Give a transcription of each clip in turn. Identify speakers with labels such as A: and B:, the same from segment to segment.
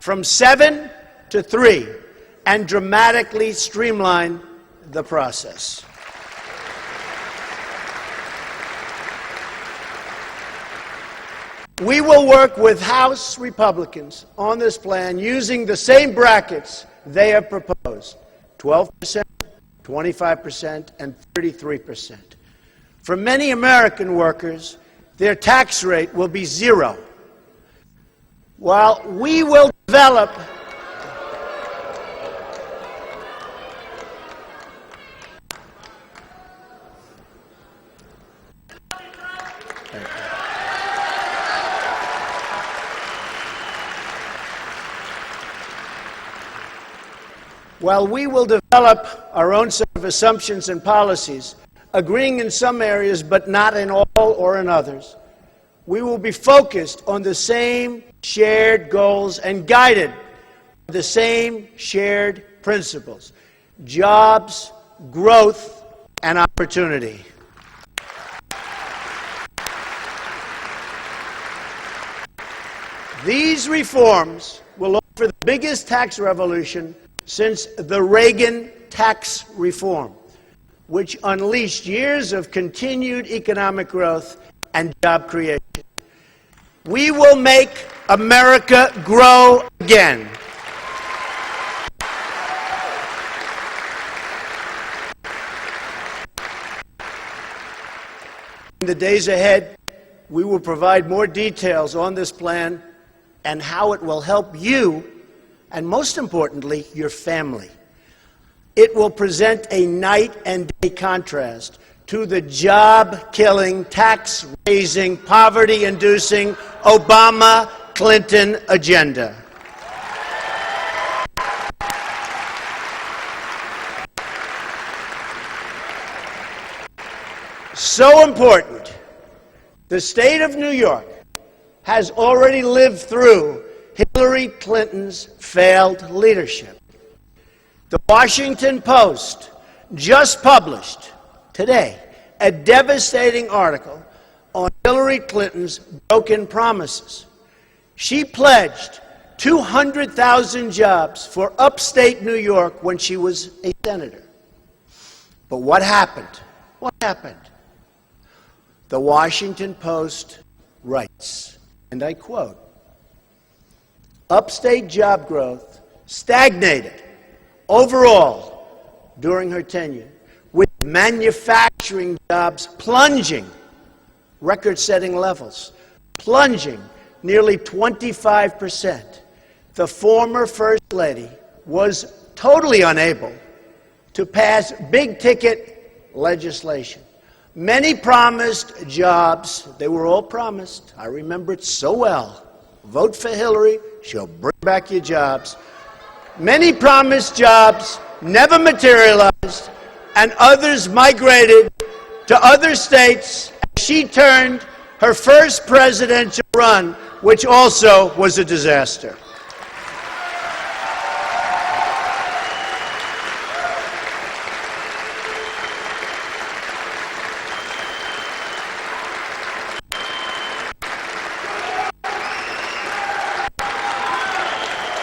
A: from 7 to 3 and dramatically streamline the process. We will work with House Republicans on this plan using the same brackets they have proposed: 12%, 25%, and 33%. For many American workers, their tax rate will be 0. While we will develop our own set of assumptions and policies, agreeing in some areas but not in all or in others, we will be focused on the same shared goals and guided by the same shared principles: jobs, growth, and opportunity. These reforms will offer the biggest tax revolution since the Reagan tax reform, which unleashed years of continued economic growth and job creation. We will make America grow again. In the days ahead, we will provide more details on this plan and how it will help you, and most importantly, your family. It will present a night and day contrast to the job-killing, tax-raising, poverty-inducing Obama-Clinton agenda. So important, the state of New York has already lived through Hillary Clinton's failed leadership. The Washington Post just published today a devastating article on Hillary Clinton's broken promises. She pledged 200,000 jobs for upstate New York when she was a senator. But what happened? What happened? The Washington Post writes, and I quote, "Upstate job growth stagnated overall during her tenure, with manufacturing jobs plunging, record-setting levels, plunging nearly 25%. The former First Lady was totally unable to pass big-ticket legislation. Many promised jobs. They were all promised. I remember it so well. Vote for Hillary. She'll bring back your jobs. Many promised jobs never materialized, and others migrated to other states as she turned her first presidential run, which also was a disaster."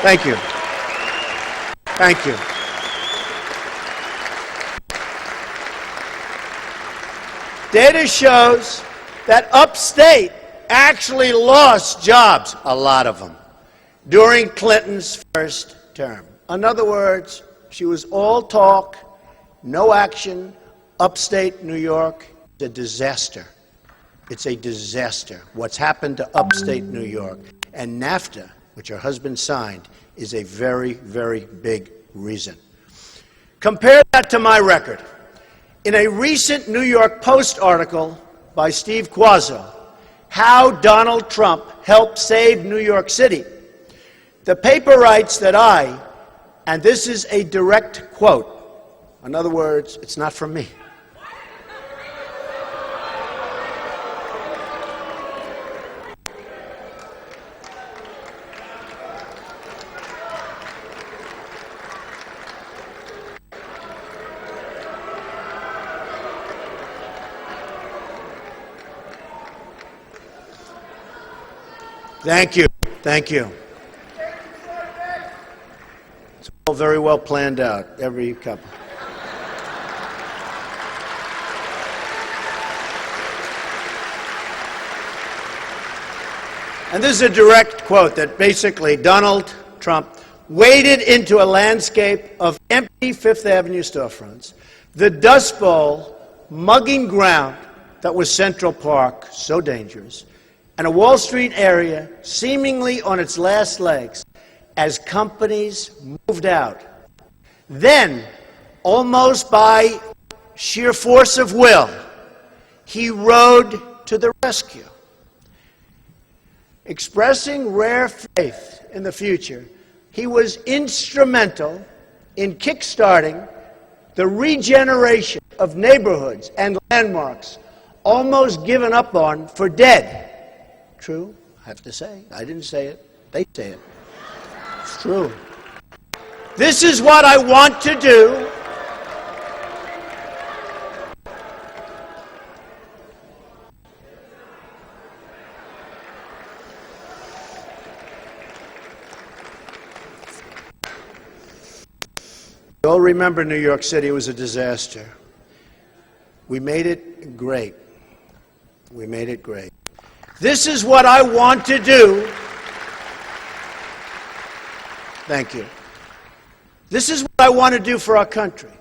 A: Thank you. Thank you. Data shows that upstate actually lost jobs, a lot of them, during Clinton's first term. In other words, she was all talk, no action. Upstate New York is a disaster. It's a disaster. What's happened to upstate New York. And NAFTA, which her husband signed, is a very, very big reason. Compare that to my record. In a recent New York Post article by Steve Quazzo, How Donald Trump Helped Save New York City, the paper writes that and this is a direct quote, in other words, it's not from me, Thank you. Thank you. all very well planned out, every couple. And this is a direct quote that basically Donald Trump waded into a landscape of empty Fifth Avenue storefronts, the Dust Bowl, mugging ground that was Central Park, so dangerous, and a Wall Street area seemingly on its last legs as companies moved out. Then, almost by sheer force of will, he rode to the rescue. Expressing rare faith in the future, he was instrumental in kickstarting the regeneration of neighborhoods and landmarks almost given up on for dead. True, I have to say. I didn't say it. They say it. It's true. This is what I want to do. You all remember New York City was a disaster. We made it great. We made it great. This is what I want to do. Thank you. This is what I want to do for our country.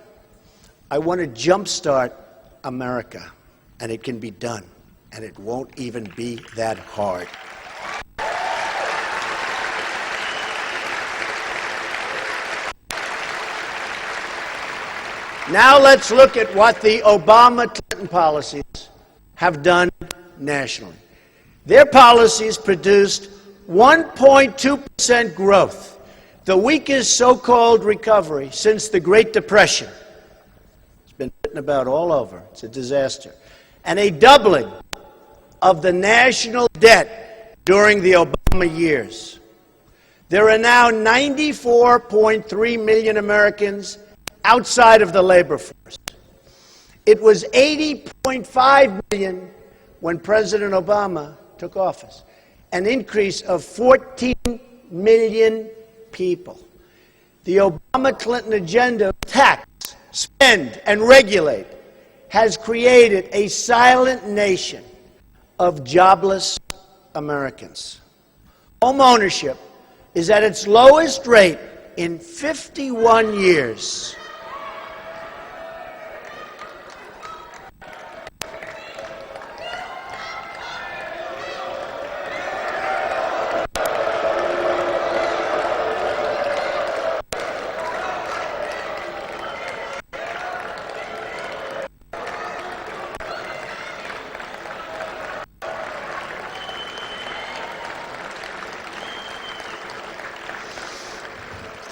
A: I want to jumpstart America, and it can be done, and it won't even be that hard. Now let's look at what the Obama-Clinton policies have done nationally. Their policies produced 1.2% growth, the weakest so-called recovery since the Great Depression. It's been written about all over. It's a disaster. And a doubling of the national debt during the Obama years. There are now 94.3 million Americans outside of the labor force. It was 80.5 million when President Obama took office, an increase of 14 million people. The Obama-Clinton agenda of tax, spend, and regulate has created a silent nation of jobless Americans. Home ownership is at its lowest rate in 51 years.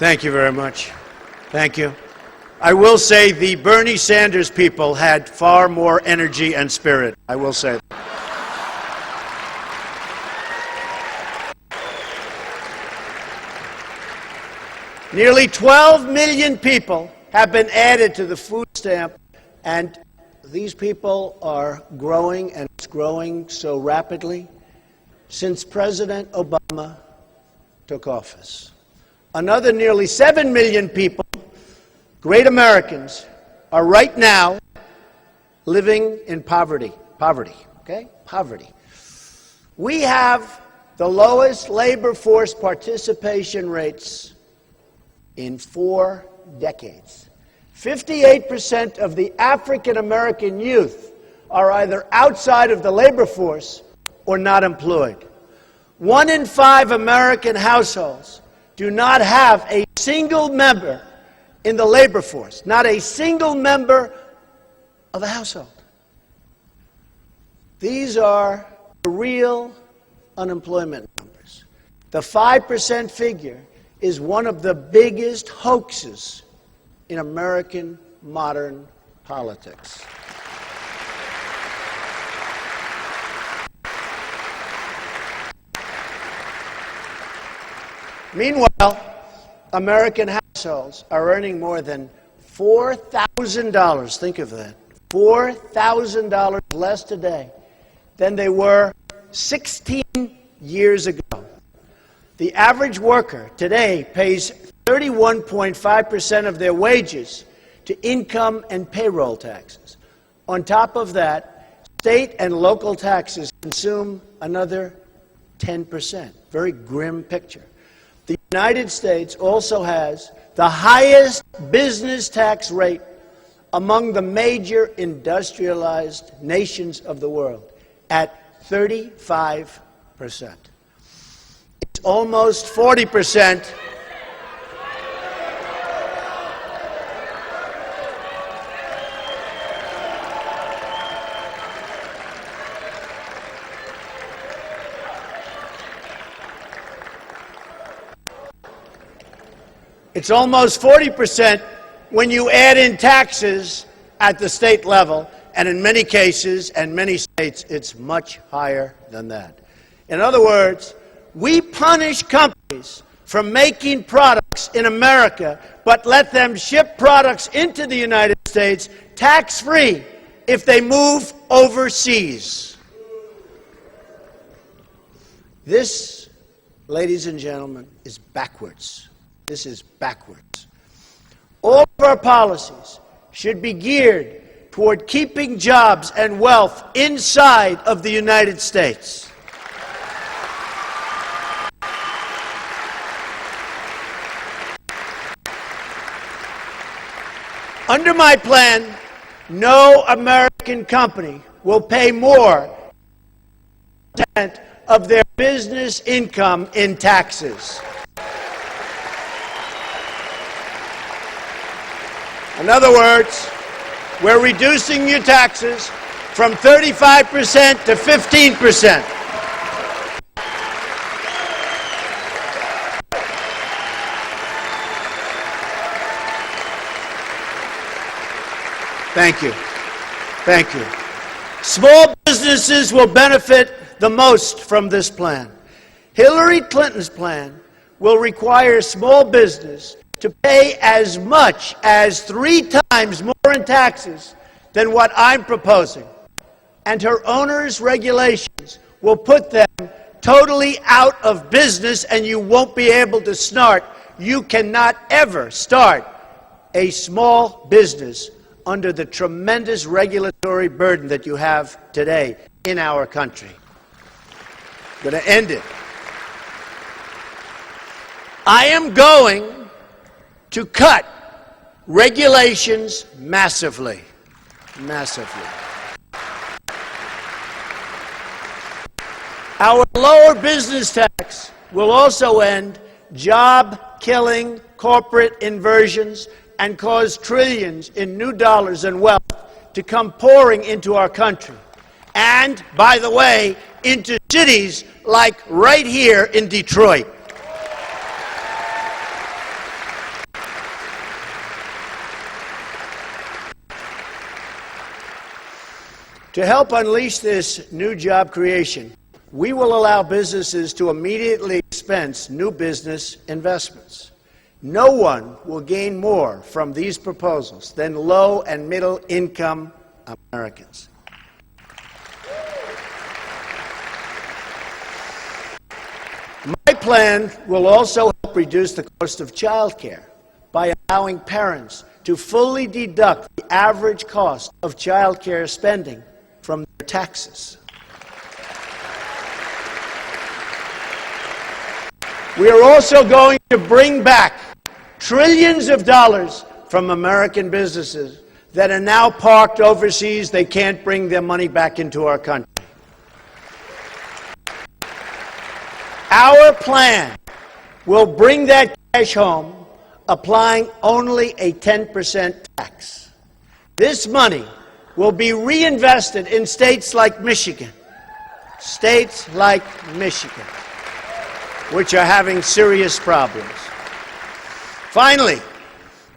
A: Thank you very much. Thank you. I will say the Bernie Sanders people had far more energy and spirit. I will say that. Nearly 12 million people have been added to the food stamp, and these people are growing, and it's growing so rapidly since President Obama took office. Another nearly 7 million people, great Americans, are right now living in poverty. Poverty. We have the lowest labor force participation rates in 4 decades. 58% of the African American youth are either outside of the labor force or not employed. 1 in 5 American households do not have a single member in the labor force, not a single member of a household. These are the real unemployment numbers. The 5% figure is one of the biggest hoaxes in American modern politics. Meanwhile, American households are earning more than $4,000, think of that, $4,000 less today than they were 16 years ago. The average worker today pays 31.5% of their wages to income and payroll taxes. On top of that, state and local taxes consume another 10%. Very grim picture. The United States also has the highest business tax rate among the major industrialized nations of the world at 35%. It's almost 40%. It's almost 40% when you add in taxes at the state level, and in many cases and many states, it's much higher than that. In other words, we punish companies for making products in America, but let them ship products into the United States tax-free if they move overseas. This, ladies and gentlemen, is backwards. This is backwards. All of our policies should be geared toward keeping jobs and wealth inside of the United States. Under my plan, no American company will pay more than 10% of their business income in taxes. In other words, we're reducing your taxes from 35% to 15%. Thank you. Thank you. Small businesses will benefit the most from this plan. Hillary Clinton's plan will require small business to pay as much as 3 times more in taxes than what I'm proposing. And her onerous regulations will put them totally out of business, and you won't be able to start. You cannot ever start a small business under the tremendous regulatory burden that you have today in our country. I'm going to end it. I am going to cut regulations massively. Massively. Our lower business tax will also end job-killing corporate inversions and cause trillions in new dollars and wealth to come pouring into our country. And, by the way, into cities like right here in Detroit. To help unleash this new job creation, we will allow businesses to immediately expense new business investments. No one will gain more from these proposals than low and middle income Americans. My plan will also help reduce the cost of child care by allowing parents to fully deduct the average cost of child care spending from their taxes. We are also going to bring back trillions of dollars from American businesses that are now parked overseas. They can't bring their money back into our country. Our plan will bring that cash home, applying only a 10% tax. This money will be reinvested in states like Michigan, which are having serious problems. Finally,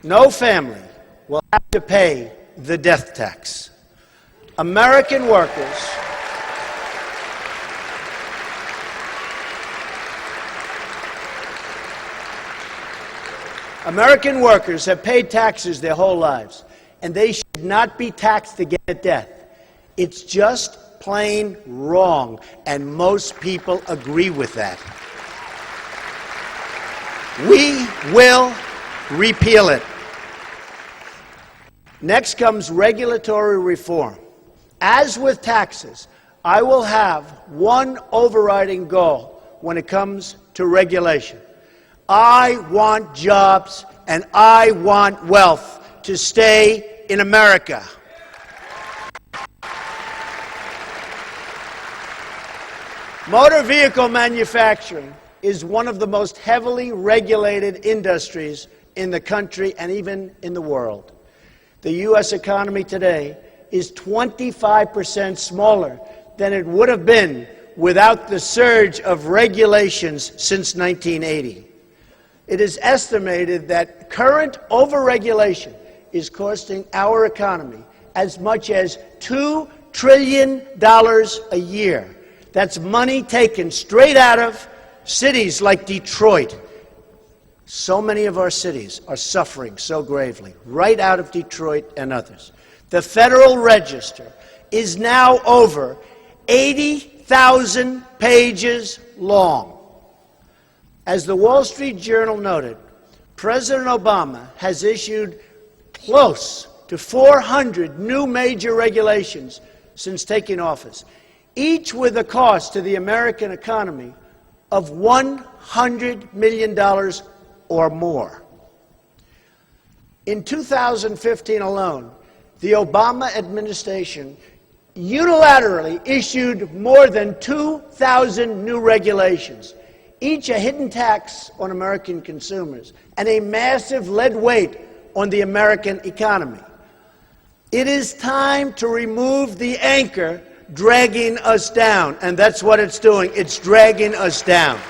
A: no family will have to pay the death tax. American workers have paid taxes their whole lives, and they should not be taxed again at death. It's just plain wrong, and most people agree with that. We will repeal it. Next comes regulatory reform. As with taxes, I will have one overriding goal when it comes to regulation. I want jobs and I want wealth to stay in America. Motor vehicle manufacturing is one of the most heavily regulated industries in the country and even in the world. The U.S. economy today is 25% smaller than it would have been without the surge of regulations since 1980. It is estimated that current overregulation is costing our economy as much as $2 trillion a year. That's money taken straight out of cities like Detroit. So many of our cities are suffering so gravely, right out of Detroit and others. The Federal Register is now over 80,000 pages long. As the Wall Street Journal noted, President Obama has issued close to 400 new major regulations since taking office, each with a cost to the American economy of $100 million or more. In 2015 alone, the Obama administration unilaterally issued more than 2,000 new regulations, each a hidden tax on American consumers and a massive lead weight on the American economy. It is time to remove the anchor dragging us down, and that's what it's doing. It's dragging us down.